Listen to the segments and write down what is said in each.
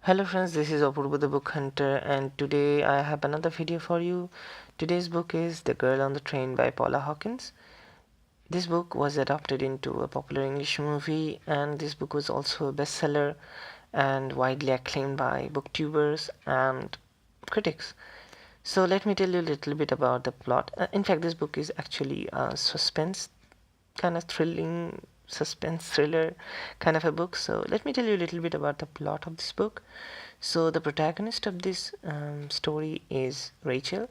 Hello friends, this is Apurva the Book Hunter, and today I have another video for you. Today's book is The Girl on the Train by Paula Hawkins. This book was adapted into a popular English movie, and this book was also a bestseller and widely acclaimed by booktubers and critics. So let me tell you a little bit about the plot. In fact, this book is actually a suspense, kind of thrilling suspense thriller kind of a book. So let me tell you a little bit about the plot of this book. So the protagonist of this story is Rachel,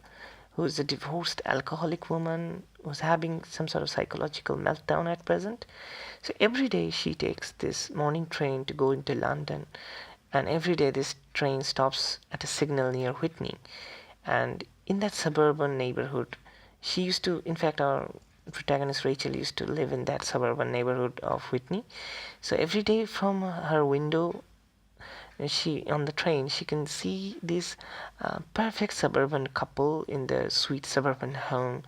who is a divorced alcoholic woman who's having some sort of psychological meltdown at present. So every day she takes this morning train to go into London, and every day this train stops at a signal near Whitney. And in that suburban neighborhood, she used to, in fact, our protagonist Rachel used to live in that suburban neighborhood of Whitney. So every day from her window, she on the train she can see this perfect suburban couple in their sweet suburban home,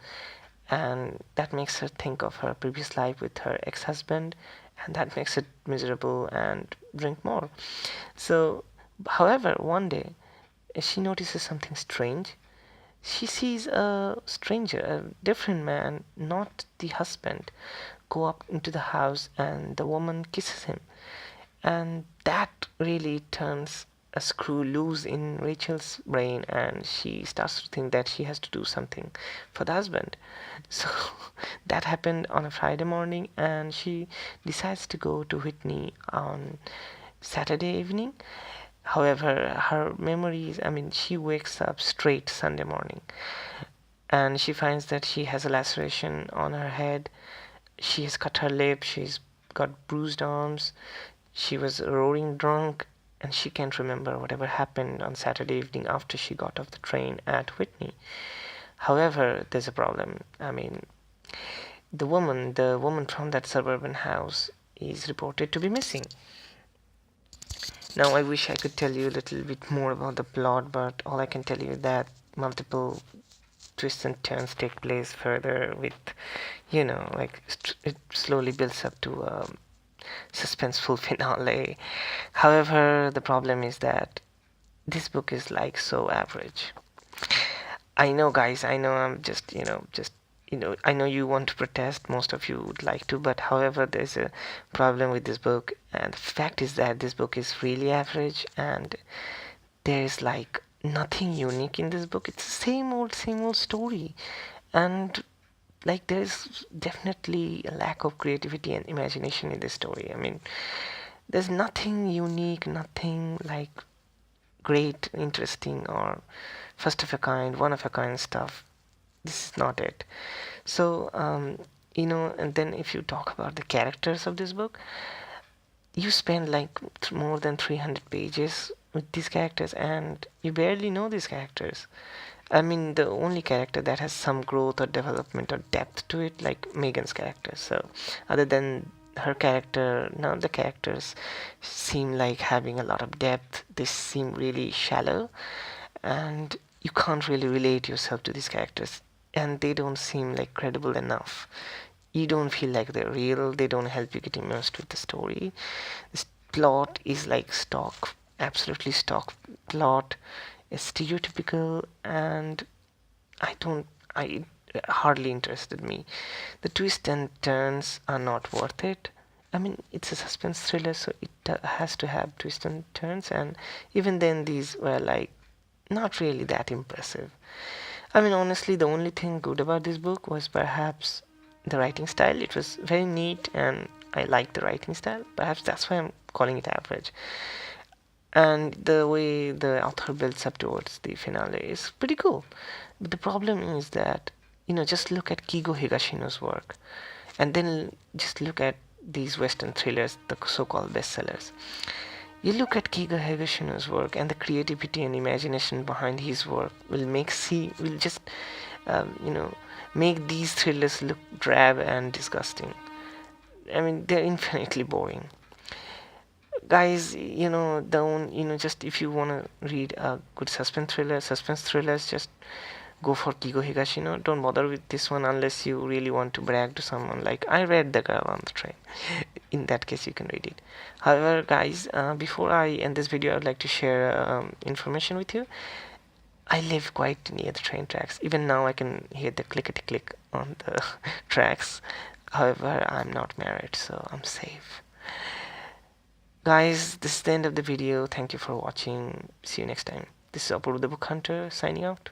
and that makes her think of her previous life with her ex-husband, and that makes it miserable and drink more. So however, one day she notices something strange. She sees a stranger, a different man, not the husband, go up into the house, and the woman kisses him. And that really turns a screw loose in Rachel's brain, and she starts to think that she has to do something for the husband. So that happened on a Friday morning, and she decides to go to Whitney on Saturday evening. However, her memories, she wakes up straight Sunday morning, and she finds that she has a laceration on her head. She has cut her lip, she's got bruised arms, she was roaring drunk, and she can't remember whatever happened on Saturday evening after she got off the train at Whitney. However, there's a problem. The woman from that suburban house is reported to be missing. Now, I wish I could tell you a little bit more about the plot, but all I can tell you is that multiple twists and turns take place further with, it slowly builds up to a suspenseful finale. However, the problem is that this book is like so average. I know, guys, I know I'm I know you want to protest, most of you would like to, but however, there's a problem with this book, and the fact is that this book is really average, and there's like nothing unique in this book. It's the same old story, and like there's definitely a lack of creativity and imagination in this story. There's nothing unique, nothing like great, interesting, or first of a kind, one of a kind stuff. This is not it. So, and then if you talk about the characters of this book, you spend like more than 300 pages with these characters, and you barely know these characters. The only character that has some growth or development or depth to it, like Megan's character. So, other than her character, none of the characters seem like having a lot of depth. They seem really shallow, and you can't really relate yourself to these characters, and they don't seem like credible enough. You don't feel like they're real. They don't help you get immersed with the story. This plot is like stock, absolutely stock plot. It's stereotypical, and I don't, I it hardly interested me. The twists and turns are not worth it. It's a suspense thriller, so it has to have twists and turns, and even then, these were like not really that impressive. Honestly, the only thing good about this book was perhaps the writing style. It was very neat, and I liked the writing style. Perhaps that's why I'm calling it average. And the way the author builds up towards the finale is pretty cool. But the problem is that, just look at Keigo Higashino's work, and then just look at these Western thrillers, the so-called bestsellers. You look at Keigo Higashino's work, and the creativity and imagination behind his work will just, make these thrillers look drab and disgusting. They're infinitely boring. Guys, just if you want to read a good suspense thrillers, just go for Keigo Higashino. Don't bother with this one unless you really want to brag to someone like, I read The Girl on the Train. in that case you can read it. However, guys, before I end this video, I would like to share information with you. I live quite near the train tracks. Even now I can hear the clickety click on the tracks. However, I'm not married, so I'm safe. Guys, this is the end of the video. Thank you for watching. See you next time. This is Apurva the Book Hunter signing out.